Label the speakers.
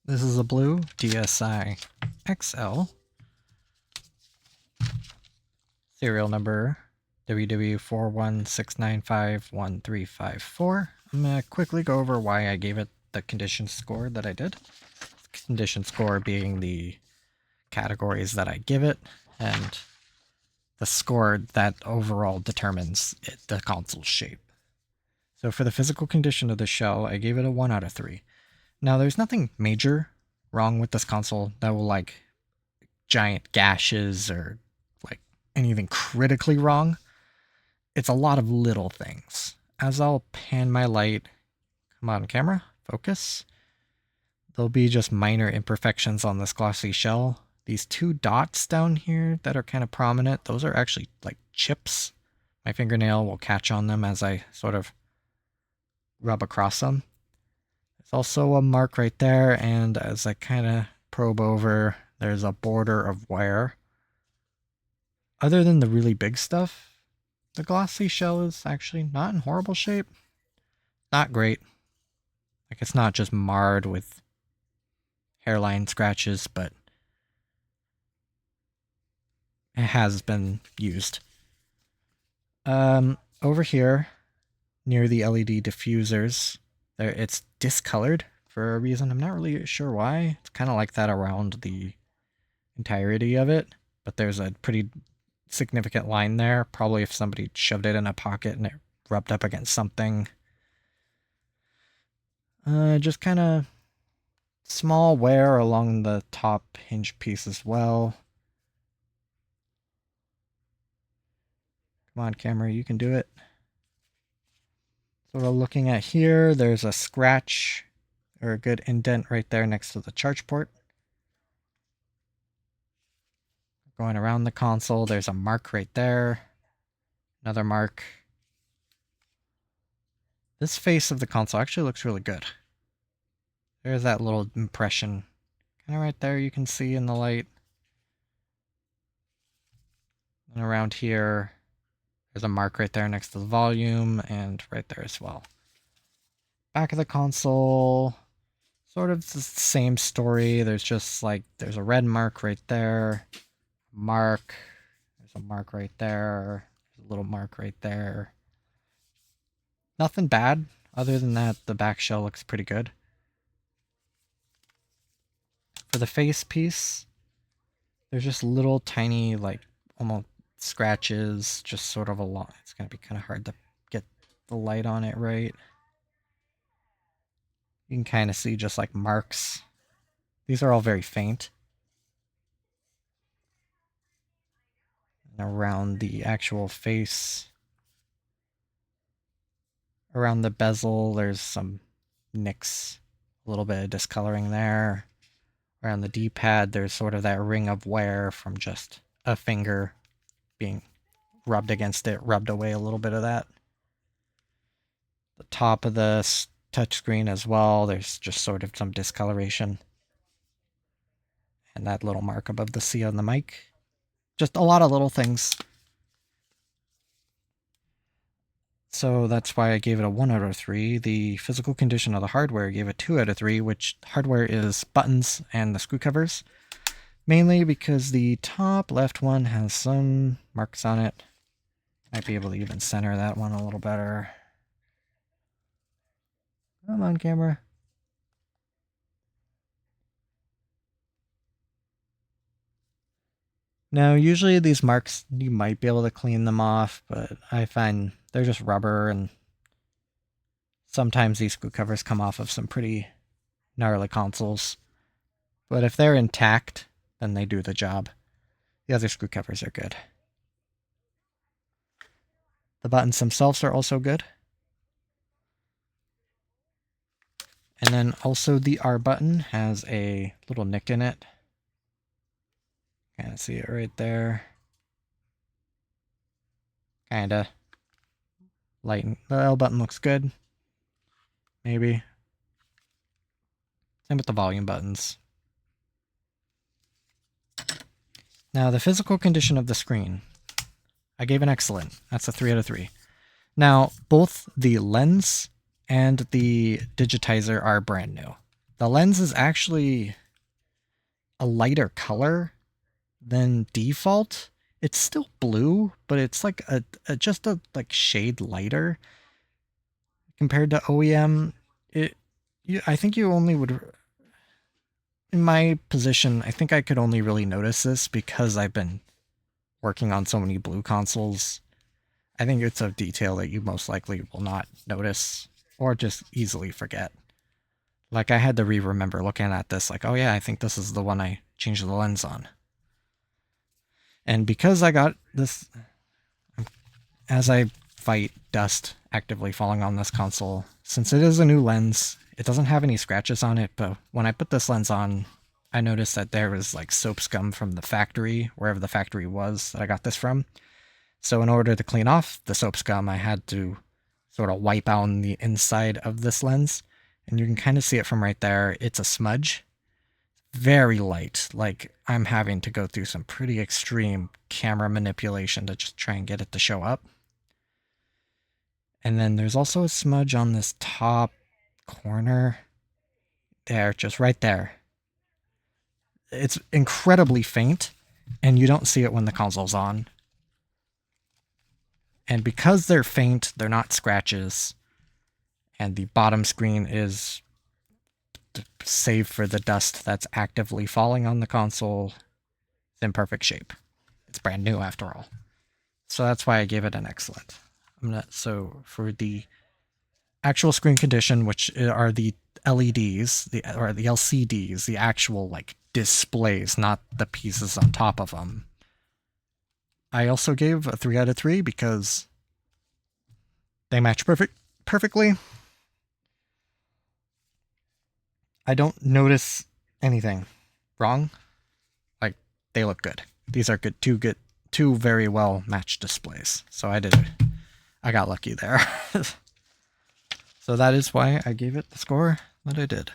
Speaker 1: This is a blue DSi XL. Serial number WW416951354. I'm going to quickly go over why I gave it the condition score that I did. Condition score being the categories that I give it, and the score that overall determines the console's shape. So for the physical condition of the shell, I gave it a 1 out of 3. Now there's nothing major wrong with this console that will like giant gashes or like anything critically wrong. It's a lot of little things. As I'll pan my light, come on camera, focus. There'll be just minor imperfections on this glossy shell. These two dots down here that are kind of prominent, those are actually like chips. My fingernail will catch on them as I sort of rub across them. There's also a mark right there, and as I kind of probe over, there's a border of wear. Other than the really big stuff, the glossy shell is actually not in horrible shape. Not great. Like, it's not just marred with hairline scratches, but it has been used. Over here, near the LED diffusers, there it's discolored for a reason. I'm not really sure why. It's kind of like that around the entirety of it, but there's a pretty significant line there. Probably if somebody shoved it in a pocket and it rubbed up against something. Just kind of small wear along the top hinge piece as well. Come on, camera, you can do it. So we're looking at here, there's a scratch or a good indent right there next to the charge port. Going around the console, there's a mark right there. Another mark. This face of the console actually looks really good. There's that little impression. Kind of right there you can see in the light. And around here, there's a mark right there next to the volume, and right there as well. Back of the console, sort of the same story. There's just like, there's a red mark right there. Mark. There's a mark right there. There's a little mark right there. Nothing bad. Other than that, the back shell looks pretty good. For the face piece, there's just little tiny, like, almost scratches, just sort of along. It's going to be kind of hard to get the light on it right. You can kind of see just like marks. These are all very faint. And around the actual face, around the bezel, there's some nicks, a little bit of discoloring there. Around the D-pad, there's sort of that ring of wear from just a finger being rubbed against it, rubbed away a little bit of that. The top of the touchscreen as well, there's just sort of some discoloration. And that little mark above the C on the mic. Just a lot of little things. So that's why I gave it a 1 out of 3. The physical condition of the hardware gave it 2 out of 3, which hardware is buttons and the screw covers. Mainly because the top left one has some marks on it. Might be able to even center that one a little better. Come on, camera. Now, usually these marks, you might be able to clean them off, but I find they're just rubber, and sometimes these screw covers come off of some pretty gnarly consoles. But if they're intact, then they do the job. The other screw covers are good. The buttons themselves are also good. And then also the R button has a little nick in it. Kind of see it right there. Kinda. Lighten. The L button looks good. Maybe. Same with the volume buttons. Now, the physical condition of the screen, I gave an excellent. That's a 3 out of 3. Now, both the lens and the digitizer are brand new. The lens is actually a lighter color than default. It's still blue, but it's like just a like shade lighter compared to OEM. I think you only would, in my position, I think I could only really notice this because I've been working on so many blue consoles. I think it's a detail that you most likely will not notice or just easily forget. Like, I had to remember looking at this, like, oh yeah, I think this is the one I changed the lens on. And because I got this, as I fight dust actively falling on this console, since it is a new lens, it doesn't have any scratches on it, but when I put this lens on, I noticed that there was like soap scum from the factory, wherever the factory was that I got this from. So in order to clean off the soap scum, I had to sort of wipe out the inside of this lens. And you can kind of see it from right there. It's a smudge. Very light. Like, I'm having to go through some pretty extreme camera manipulation to just try and get it to show up. And then there's also a smudge on this top corner. There, just right there. It's incredibly faint, and you don't see it when the console's on. And because they're faint, they're not scratches, and the bottom screen is saved for the dust that's actively falling on the console. It's in perfect shape. It's brand new after all. So that's why I gave it an excellent. So for the actual screen condition, which are the LEDs, or the LCDs, the actual like displays, not the pieces on top of them, I also gave a 3 out of 3 because they match perfectly. I don't notice anything wrong. Like, they look good. These are good, two very well matched displays. So I got lucky there. So that is why I gave it the score that I did.